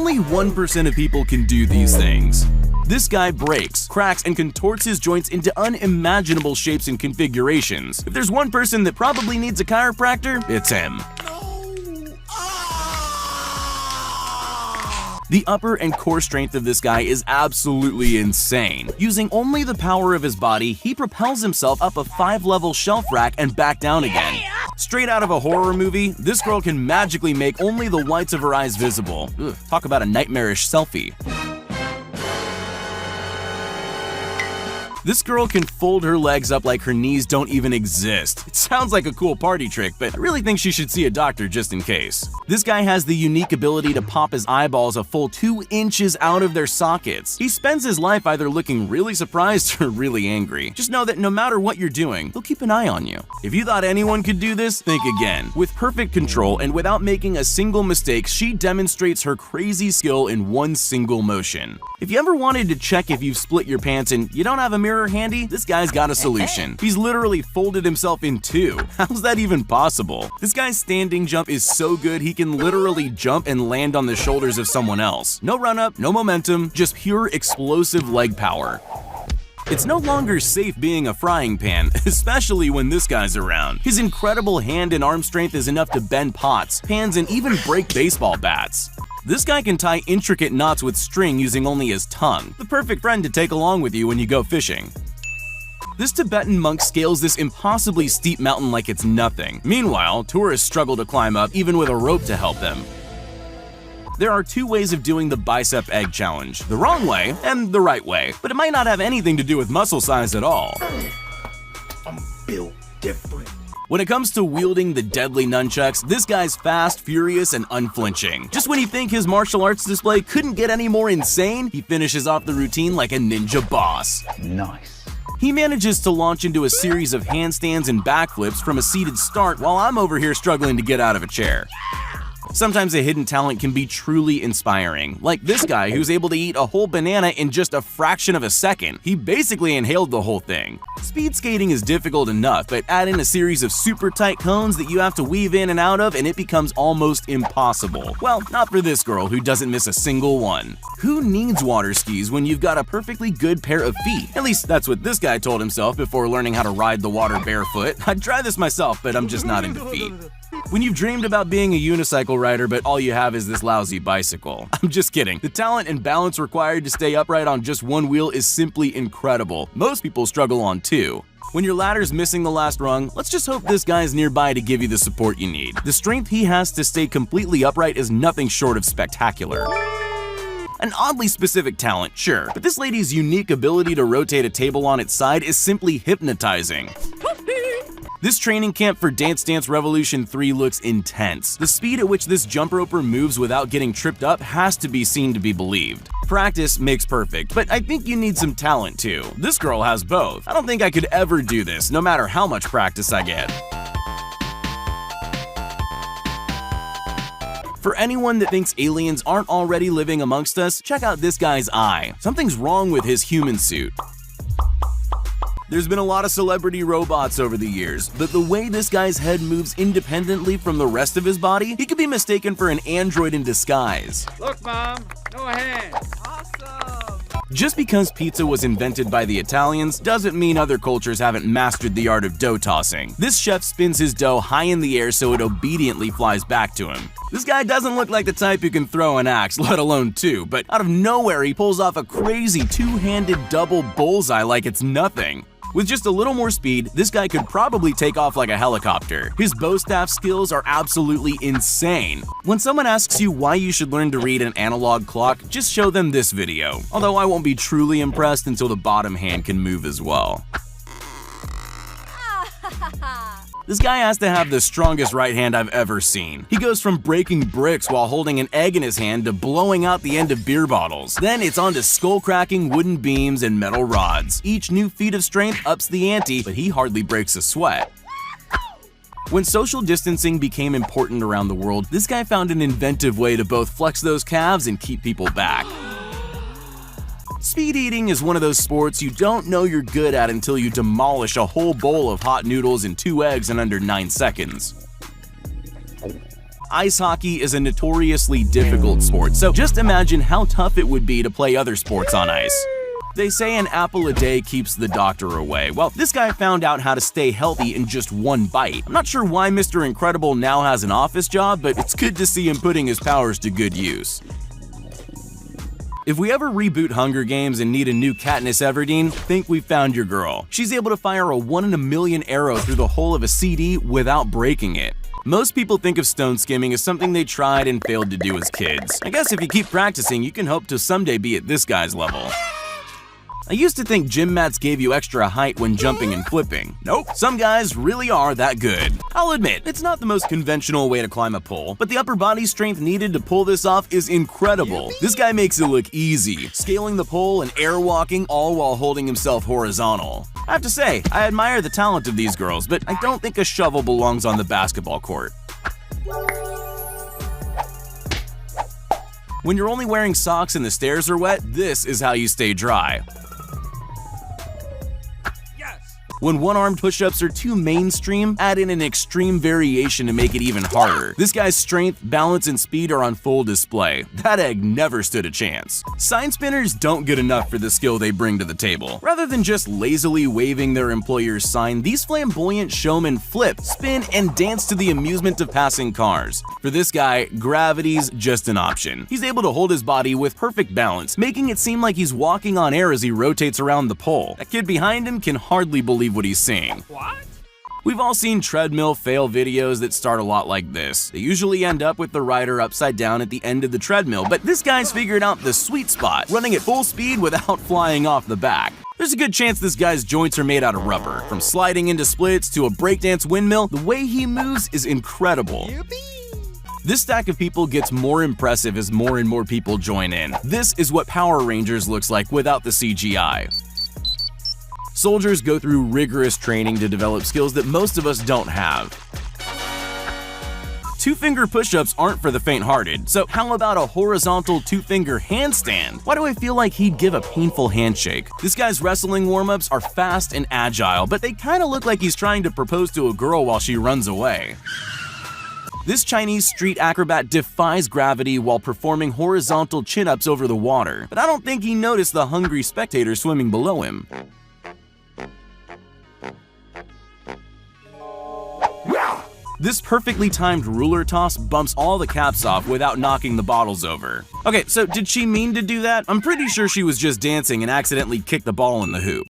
only 1% of people can do these things. This guy breaks, cracks, and contorts his joints into unimaginable shapes and configurations. If there's one person that probably needs a chiropractor, it's him. The upper and core strength of this guy is absolutely insane. Using only the power of his body, he propels himself up a 5-level shelf rack and back down again. Straight out of a horror movie, this girl can magically make only the whites of her eyes visible. Ugh, talk about a nightmarish selfie. This girl can fold her legs up like her knees don't even exist. It sounds like a cool party trick, but I really think she should see a doctor just in case. This guy has the unique ability to pop his eyeballs a full 2 inches out of their sockets. He spends his life either looking really surprised or really angry. Just know that no matter what you're doing, he'll keep an eye on you. If you thought anyone could do this, think again. With perfect control and without making a single mistake, she demonstrates her crazy skill in one single motion. If you ever wanted to check if you've split your pants and you don't have a mirror handy, this guy's got a solution. He's literally folded himself in 2. How's that even possible? This guy's standing jump is so good he can literally jump and land on the shoulders of someone else. No run-up, no momentum, just pure explosive leg power. It's no longer safe being a frying pan, especially when this guy's around. His incredible hand and arm strength is enough to bend pots, pans, and even break baseball bats. This guy can tie intricate knots with string using only his tongue, the perfect friend to take along with you when you go fishing. This Tibetan monk scales this impossibly steep mountain like it's nothing. Meanwhile, tourists struggle to climb up even with a rope to help them. There are 2 ways of doing the bicep egg challenge, the wrong way and the right way, but it might not have anything to do with muscle size at all. I'm built different. When it comes to wielding the deadly nunchucks, this guy's fast, furious, and unflinching. Just when you think his martial arts display couldn't get any more insane, he finishes off the routine like a ninja boss. Nice. He manages to launch into a series of handstands and backflips from a seated start while I'm over here struggling to get out of a chair. Sometimes a hidden talent can be truly inspiring, like this guy who's able to eat a whole banana in just a fraction of a second. He basically inhaled the whole thing. Speed skating is difficult enough, but add in a series of super tight cones that you have to weave in and out of and it becomes almost impossible. Well, not for this girl who doesn't miss a single one. Who needs water skis when you've got a perfectly good pair of feet? At least that's what this guy told himself before learning how to ride the water barefoot. I'd try this myself, but I'm just not into feet. When you've dreamed about being a unicycle rider but all you have is this lousy bicycle. I'm just kidding. The talent and balance required to stay upright on just one wheel is simply incredible. Most people struggle on 2. When your ladder's missing the last rung, let's just hope this guy's nearby to give you the support you need. The strength he has to stay completely upright is nothing short of spectacular. An oddly specific talent, sure, but this lady's unique ability to rotate a table on its side is simply hypnotizing. This training camp for Dance Dance Revolution 3 looks intense. The speed at which this jump roper moves without getting tripped up has to be seen to be believed. Practice makes perfect, but I think you need some talent too. This girl has both. I don't think I could ever do this, no matter how much practice I get. For anyone that thinks aliens aren't already living amongst us, check out this guy's eye. Something's wrong with his human suit. There's been a lot of celebrity robots over the years, but the way this guy's head moves independently from the rest of his body, he could be mistaken for an android in disguise. Look, Mom, no hands. Awesome! Just because pizza was invented by the Italians doesn't mean other cultures haven't mastered the art of dough tossing. This chef spins his dough high in the air so it obediently flies back to him. This guy doesn't look like the type who can throw an axe, let alone 2, but out of nowhere he pulls off a crazy 2-handed double bullseye like it's nothing. With just a little more speed, this guy could probably take off like a helicopter. His bow staff skills are absolutely insane. When someone asks you why you should learn to read an analog clock, just show them this video. Although I won't be truly impressed until the bottom hand can move as well. This guy has to have the strongest right hand I've ever seen. He goes from breaking bricks while holding an egg in his hand to blowing out the end of beer bottles. Then it's on to skull-cracking wooden beams and metal rods. Each new feat of strength ups the ante, but he hardly breaks a sweat. When social distancing became important around the world, this guy found an inventive way to both flex those calves and keep people back. Speed eating is one of those sports you don't know you're good at until you demolish a whole bowl of hot noodles and 2 eggs in under 9 seconds. Ice hockey is a notoriously difficult sport, so just imagine how tough it would be to play other sports on ice. They say an apple a day keeps the doctor away. Well, this guy found out how to stay healthy in just one bite. I'm not sure why Mr. Incredible now has an office job, but it's good to see him putting his powers to good use. If we ever reboot Hunger Games and need a new Katniss Everdeen, think we've found your girl. She's able to fire a 1 in a million arrow through the hull of a CD without breaking it. Most people think of stone skimming as something they tried and failed to do as kids. I guess if you keep practicing, you can hope to someday be at this guy's level. I used to think gym mats gave you extra height when jumping and flipping. Nope, some guys really are that good. I'll admit, it's not the most conventional way to climb a pole, but the upper body strength needed to pull this off is incredible. This guy makes it look easy, scaling the pole and airwalking all while holding himself horizontal. I have to say, I admire the talent of these girls, but I don't think a shovel belongs on the basketball court. When you're only wearing socks and the stairs are wet, this is how you stay dry. When one-armed push-ups are too mainstream, add in an extreme variation to make it even harder. This guy's strength, balance, and speed are on full display. That egg never stood a chance. Sign spinners don't get enough for the skill they bring to the table. Rather than just lazily waving their employer's sign, these flamboyant showmen flip, spin, and dance to the amusement of passing cars. For this guy, gravity's just an option. He's able to hold his body with perfect balance, making it seem like he's walking on air as he rotates around the pole. That kid behind him can hardly believe what he's seeing. What? We've all seen treadmill fail videos that start a lot like this. They usually end up with the rider upside down at the end of the treadmill, but this guy's figured out the sweet spot, running at full speed without flying off the back. There's a good chance this guy's joints are made out of rubber. From sliding into splits to a breakdance windmill, the way he moves is incredible. This stack of people gets more impressive as more and more people join in. This is what Power Rangers looks like without the CGI. Soldiers go through rigorous training to develop skills that most of us don't have. Two-finger push-ups aren't for the faint-hearted, so how about a horizontal two-finger handstand? Why do I feel like he'd give a painful handshake? This guy's wrestling warm-ups are fast and agile, but they kinda look like he's trying to propose to a girl while she runs away. This Chinese street acrobat defies gravity while performing horizontal chin-ups over the water, but I don't think he noticed the hungry spectator swimming below him. This perfectly timed ruler toss bumps all the caps off without knocking the bottles over. Okay, so did she mean to do that? I'm pretty sure she was just dancing and accidentally kicked the ball in the hoop.